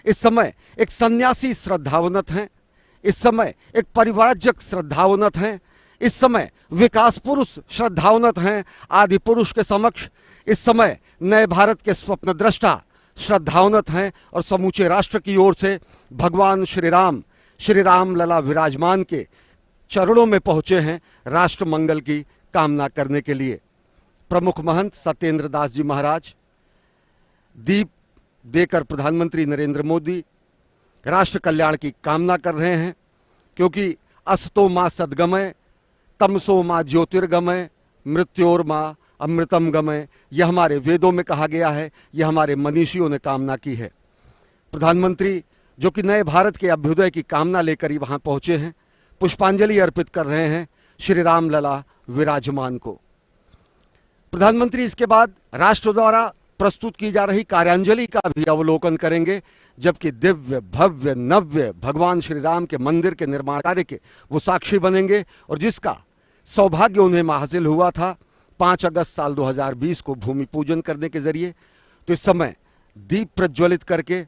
इस समय एक सन्यासी श्रद्धावनत हैं, इस समय एक परिव्राजक श्रद्धावनत हैं, इस समय विकास पुरुष श्रद्धावनत हैं आदि पुरुष के समक्ष। इस समय नए भारत के स्वप्न दृष्टा श्रद्धावनत हैं और समूचे राष्ट्र की ओर से भगवान श्री राम लला विराजमान के चरणों में पहुंचे हैं राष्ट्र मंगल की कामना करने के लिए। प्रमुख महंत सत्येंद्र दास जी महाराज दीप देकर प्रधानमंत्री नरेंद्र मोदी राष्ट्र कल्याण की कामना कर रहे हैं, क्योंकि असतो मां सद्गमय तमसो मां ज्योतिर्गमय मृत्योर मां अमृतम गमय, यह हमारे वेदों में कहा गया है, यह हमारे मनीषियों ने कामना की है। प्रधानमंत्री जो कि नए भारत के अभ्युदय की कामना लेकर ही वहां पहुंचे हैं, पुष्पांजलि अर्पित कर रहे हैं श्री राम लला विराजमान को। प्रधानमंत्री इसके बाद राष्ट्र द्वारा प्रस्तुत की जा रही कार्यांजलि का भी अवलोकन करेंगे, जबकि दिव्य भव्य नव्य भगवान श्री राम के मंदिर के निर्माण कार्य के वो साक्षी बनेंगे और जिसका सौभाग्य उन्हें हासिल हुआ था 5 अगस्त साल 2020 को भूमि पूजन करने के जरिए। तो इस समय दीप प्रज्वलित करके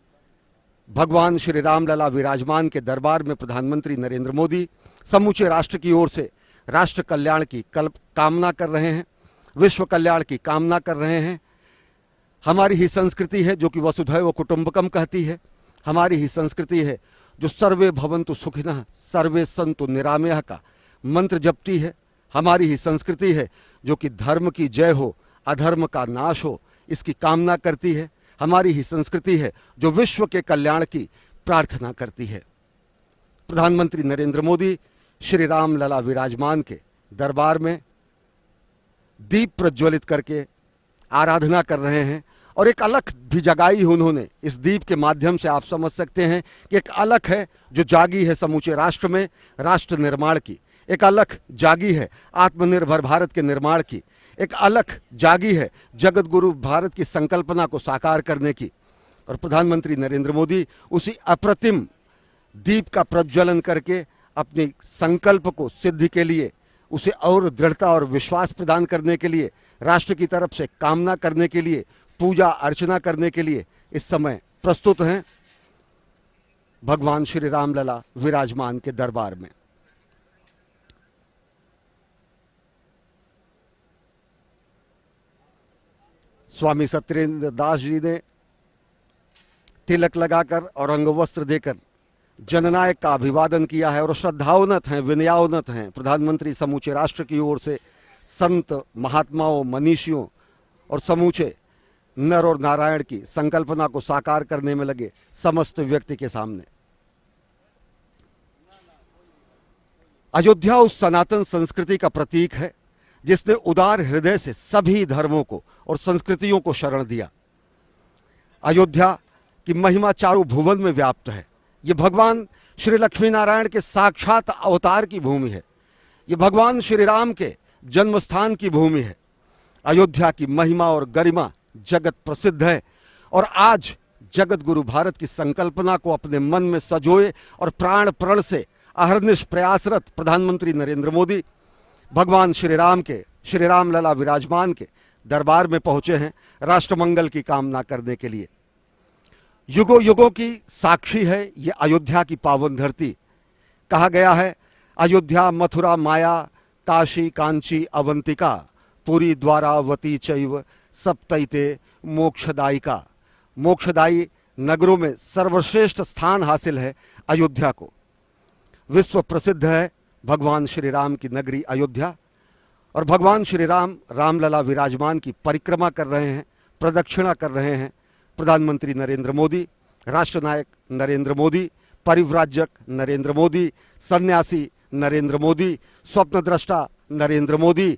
भगवान श्री राम लला विराजमान के दरबार में प्रधानमंत्री नरेंद्र मोदी समूचे राष्ट्र की ओर से राष्ट्र कल्याण की कामना कर रहे हैं, विश्व कल्याण की कामना कर रहे हैं। हमारी ही संस्कृति है जो कि वसुधैव कुटुंबकम कहती है, हमारी ही संस्कृति है जो सर्वे भवन्तु सुखिनः सर्वे सन्तु निरामयः का मंत्र जपती है, हमारी ही संस्कृति है जो कि धर्म की जय हो अधर्म का नाश हो इसकी कामना करती है, हमारी ही संस्कृति है जो विश्व के कल्याण की प्रार्थना करती है। प्रधानमंत्री नरेंद्र मोदी श्री राम लला विराजमान के दरबार में दीप प्रज्वलित करके आराधना कर रहे हैं और एक अलख भी जगाई उन्होंने इस दीप के माध्यम से। आप समझ सकते हैं कि एक अलख है जो जागी है समूचे राष्ट्र में राष्ट्र निर्माण की, एक अलख जागी है आत्मनिर्भर भारत के निर्माण की, एक अलख जागी है जगत गुरु भारत की संकल्पना को साकार करने की। और प्रधानमंत्री नरेंद्र मोदी उसी अप्रतिम दीप का प्रज्वलन करके अपने संकल्प को सिद्धि के लिए, उसे और दृढ़ता और विश्वास प्रदान करने के लिए, राष्ट्र की तरफ से कामना करने के लिए, पूजा अर्चना करने के लिए इस समय प्रस्तुत हैं भगवान श्री राम लला विराजमान के दरबार में। स्वामी सत्येंद्र दास जी ने तिलक लगाकर और अंगवस्त्र देकर जननायक का अभिवादन किया है और श्रद्धावनत हैं, विनयावनत हैं। प्रधानमंत्री समूचे राष्ट्र की ओर से संत महात्माओं मनीषियों और समूचे नर और नारायण की संकल्पना को साकार करने में लगे समस्त व्यक्ति के सामने। अयोध्या उस सनातन संस्कृति का प्रतीक है जिसने उदार हृदय से सभी धर्मों को और संस्कृतियों को शरण दिया। अयोध्या की महिमा चारों भुवन में व्याप्त है। ये भगवान श्री लक्ष्मी नारायण के साक्षात अवतार की भूमि है, ये भगवान श्री राम के जन्म स्थान की भूमि है। अयोध्या की महिमा और गरिमा जगत प्रसिद्ध है और आज जगत गुरु भारत की संकल्पना को अपने मन में सजोए और प्राण प्रण से अहर्निश प्रयासरत प्रधानमंत्री नरेंद्र मोदी भगवान श्री राम लला विराजमान के दरबार में पहुंचे हैं राष्ट्रमंगल की कामना करने के लिए। युगों युगों की साक्षी है ये अयोध्या की पावन धरती। कहा गया है अयोध्या मथुरा माया काशी कांची अवंतिका पुरी द्वारावती चैव सप्तैते मोक्षदायिका। मोक्षदायी नगरों में सर्वश्रेष्ठ स्थान हासिल है अयोध्या को। विश्व प्रसिद्ध है भगवान श्री राम की नगरी अयोध्या और भगवान श्री रामलला विराजमान की परिक्रमा कर रहे हैं, प्रदक्षिणा कर रहे हैं प्रधानमंत्री नरेंद्र मोदी, राष्ट्रनायक नरेंद्र मोदी, परिव्राजक नरेंद्र मोदी, सन्यासी नरेंद्र मोदी, स्वप्नद्रष्टा नरेंद्र मोदी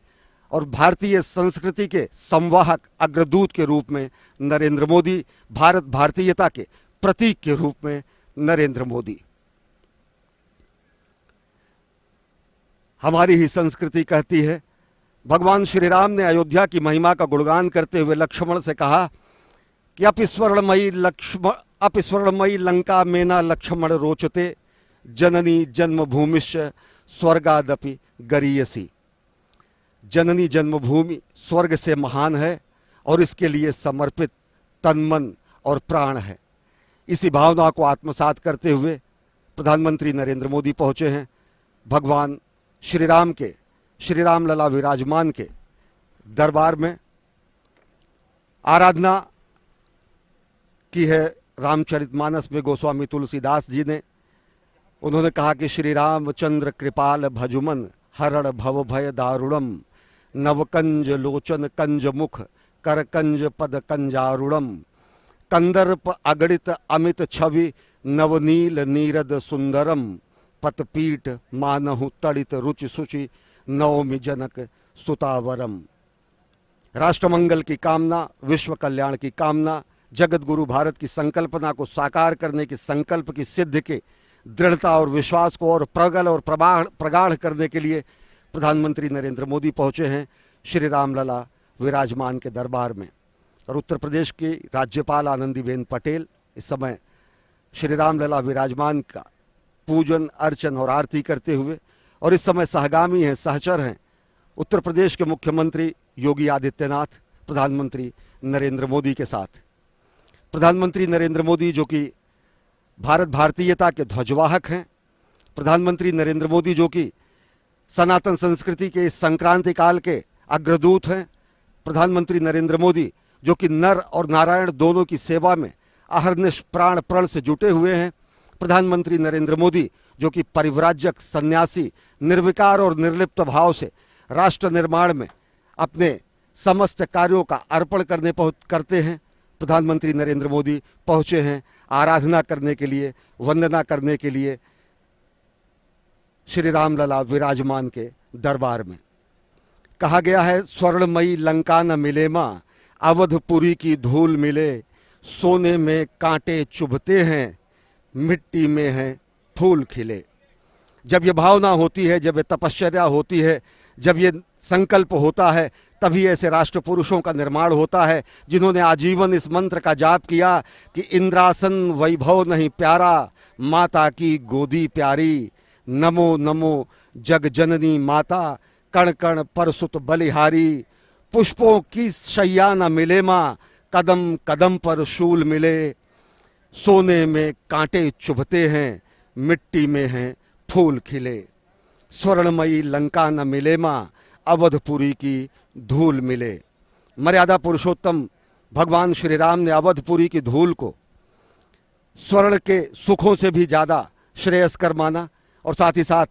और भारतीय संस्कृति के संवाहक अग्रदूत के रूप में नरेंद्र मोदी, भारत भारतीयता के प्रतीक के रूप में नरेंद्र मोदी। हमारी ही संस्कृति कहती है, भगवान श्री राम ने अयोध्या की महिमा का गुणगान करते हुए लक्ष्मण से कहा कि अपि स्वर्णमयी लंका मेना लक्ष्मण रोचते जननी जन्मभूमिश्च स्वर्गादपि गरीयसी। जननी जन्मभूमि स्वर्ग से महान है और इसके लिए समर्पित तन मन और प्राण है। इसी भावना को आत्मसात करते हुए प्रधानमंत्री नरेंद्र मोदी पहुंचे हैं भगवान श्री राम के, श्री राम लला विराजमान के दरबार में। आराधना की है रामचरितमानस में गोस्वामी तुलसीदास जी ने। उन्होंने कहा कि श्री रामचंद्र कृपाल भजुमन हरण भव भय दारुणम, नवकंज लोचन कंज मुख कर कंज पद कंजारुणम, कंदर्प अगणित अमित छवि नवनील नीरद सुंदरम, पतपीठ मानहु तड़ित रुचि सुचि नवमि जनक सुतावरम। राष्ट्रमंगल की कामना, विश्व कल्याण की कामना, जगत गुरु भारत की संकल्पना को साकार करने की संकल्प की सिद्धि के दृढ़ता और विश्वास को और प्रगल और प्रगाढ़ करने के लिए प्रधानमंत्री नरेंद्र मोदी पहुंचे हैं श्री रामलला विराजमान के दरबार में। और उत्तर प्रदेश की राज्यपाल आनंदीबेन पटेल इस समय श्री रामलला विराजमान का पूजन अर्चन और आरती करते हुए, और इस समय सहगामी हैं, सहचर हैं उत्तर प्रदेश के मुख्यमंत्री योगी आदित्यनाथ प्रधानमंत्री नरेंद्र मोदी के साथ। प्रधानमंत्री नरेंद्र मोदी जो कि भारत भारतीयता के ध्वजवाहक हैं, प्रधानमंत्री नरेंद्र मोदी जो कि सनातन संस्कृति के इस संक्रांति काल के अग्रदूत हैं, प्रधानमंत्री नरेंद्र मोदी जो कि नर और नारायण दोनों की सेवा में अहर्निश प्राण प्रण से जुटे हुए हैं, प्रधानमंत्री नरेंद्र मोदी जो कि परिव्राजक सन्यासी निर्विकार और निर्लिप्त भाव से राष्ट्र निर्माण में अपने समस्त कार्यों का अर्पण करते हैं। प्रधानमंत्री नरेंद्र मोदी पहुंचे हैं आराधना करने के लिए, वंदना करने के लिए श्री रामलला विराजमान के दरबार में। कहा गया है स्वर्णमयी लंका न मिले मां, अवधपुरी की धूल मिले, सोने में कांटे चुभते हैं, मिट्टी में है फूल खिले। जब ये भावना होती है, जब ये तपश्चर्या होती है, जब ये संकल्प होता है, तभी ऐसे राष्ट्र पुरुषों का निर्माण होता है जिन्होंने आजीवन इस मंत्र का जाप किया कि इंद्रासन वैभव नहीं प्यारा, माता की गोदी प्यारी, नमो नमो जग जननी माता, कण कण पर सुत बलिहारी, पुष्पों की शैया न मिले माँ, कदम कदम पर शूल मिले, सोने में कांटे चुभते हैं, मिट्टी में हैं फूल खिले। स्वर्णमयी लंका न मिले माँ, अवधपुरी की धूल मिले। मर्यादा पुरुषोत्तम भगवान श्री राम ने अवधपुरी की धूल को स्वर्ण के सुखों से भी ज्यादा श्रेयस्कर माना, और साथ ही साथ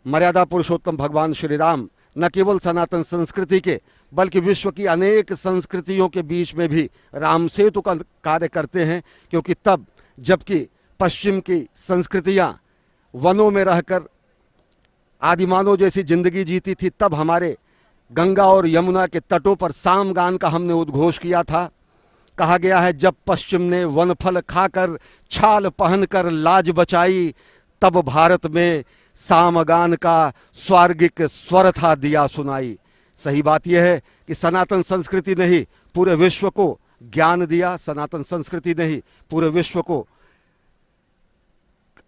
मर्यादा पुरुषोत्तम भगवान श्री राम न केवल सनातन संस्कृति के बल्कि विश्व की अनेक संस्कृतियों के बीच में भी राम सेतु का कार्य करते हैं, क्योंकि तब जबकि पश्चिम की संस्कृतियां वनों में रहकर आदिमानव जैसी जिंदगी जीती थी, तब हमारे गंगा और यमुना के तटों पर सामगान का हमने उद्घोष किया था। कहा गया है जब पश्चिम ने वनफल खाकर छाल पहनकर लाज बचाई, तब भारत में सामगान का स्वार्गिक स्वर था दिया सुनाई। सही बात यह है कि सनातन संस्कृति ने ही पूरे विश्व को ज्ञान दिया, सनातन संस्कृति ने ही पूरे विश्व को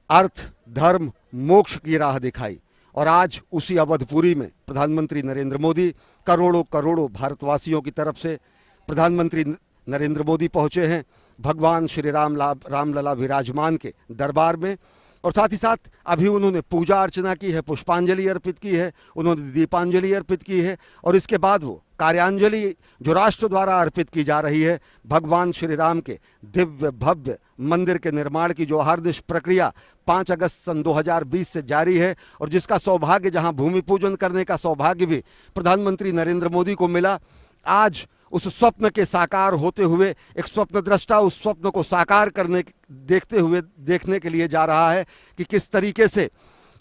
अर्थ धर्म मोक्ष की राह दिखाई। और आज उसी अवधपुरी में प्रधानमंत्री नरेंद्र मोदी करोड़ों करोड़ों भारतवासियों की तरफ से प्रधानमंत्री नरेंद्र मोदी पहुंचे हैं भगवान श्री रामलला विराजमान के दरबार में। और साथ ही साथ अभी उन्होंने पूजा अर्चना की है, पुष्पांजलि अर्पित की है, उन्होंने दीपांजलि अर्पित की है, और इसके बाद वो कार्यांजलि जो राष्ट्र द्वारा अर्पित की जा रही है भगवान श्री राम के दिव्य भव्य मंदिर के निर्माण की जो अहर्निश प्रक्रिया 5 अगस्त सन 2020 से जारी है, और जिसका सौभाग्य, जहां भूमि पूजन करने का सौभाग्य भी प्रधानमंत्री नरेंद्र मोदी को मिला, आज उस स्वप्न के साकार होते हुए एक स्वप्न दृष्टा उस स्वप्न को साकार देखने के लिए जा रहा है कि किस तरीके से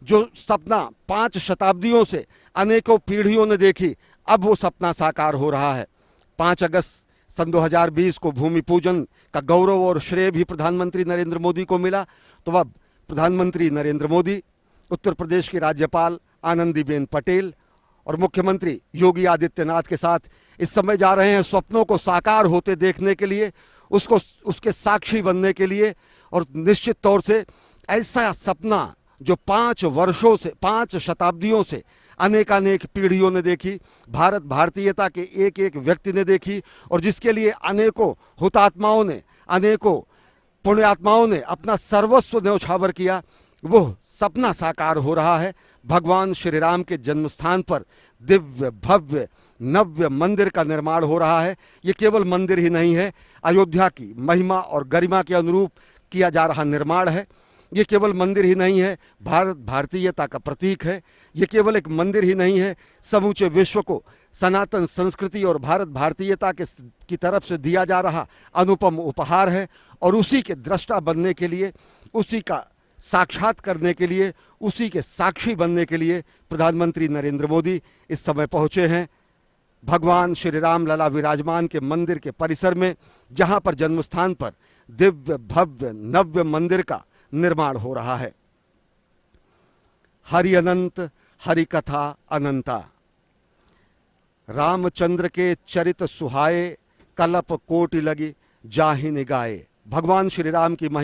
जो सपना 5 शताब्दियों से अनेकों पीढ़ियों ने देखी, अब वो सपना साकार हो रहा है। 5 अगस्त सन 2020 को भूमि पूजन का गौरव और श्रेय भी प्रधानमंत्री नरेंद्र मोदी को मिला। तो अब प्रधानमंत्री नरेंद्र मोदी, उत्तर प्रदेश की राज्यपाल आनंदीबेन पटेल और मुख्यमंत्री योगी आदित्यनाथ के साथ इस समय जा रहे हैं स्वप्नों को साकार होते देखने के लिए, उसके साक्षी बनने के लिए। और निश्चित तौर से ऐसा सपना जो 5 शताब्दियों से अनेकानेक पीढ़ियों ने देखी, भारत भारतीयता के एक एक व्यक्ति ने देखी, और जिसके लिए अनेकों हुतात्माओं ने, अनेकों पुण्यात्माओं ने अपना सर्वस्व न्यौछावर किया, वो सपना साकार हो रहा है। भगवान श्री राम के जन्मस्थान पर दिव्य भव्य नव्य मंदिर का निर्माण हो रहा है। ये केवल मंदिर ही नहीं है, अयोध्या की महिमा और गरिमा के अनुरूप किया जा रहा निर्माण है। ये केवल मंदिर ही नहीं है, भारत भारतीयता का प्रतीक है। ये केवल एक मंदिर ही नहीं है, समूचे विश्व को सनातन संस्कृति और भारत भारतीयता की तरफ से दिया जा रहा अनुपम उपहार है। और उसी के दृष्टा बनने के लिए, उसी का साक्षात करने के लिए, उसी के साक्षी बनने के लिए प्रधानमंत्री नरेंद्र मोदी इस समय पहुंचे हैं भगवान श्री राम लला विराजमान के मंदिर के परिसर में, जहां पर जन्मस्थान पर दिव्य भव्य नव्य मंदिर का निर्माण हो रहा है। हरि अनंत हरि कथा अनंता, रामचंद्र के चरित सुहाए, कलप कोटि लगी जाहि निगाए। भगवान श्री राम की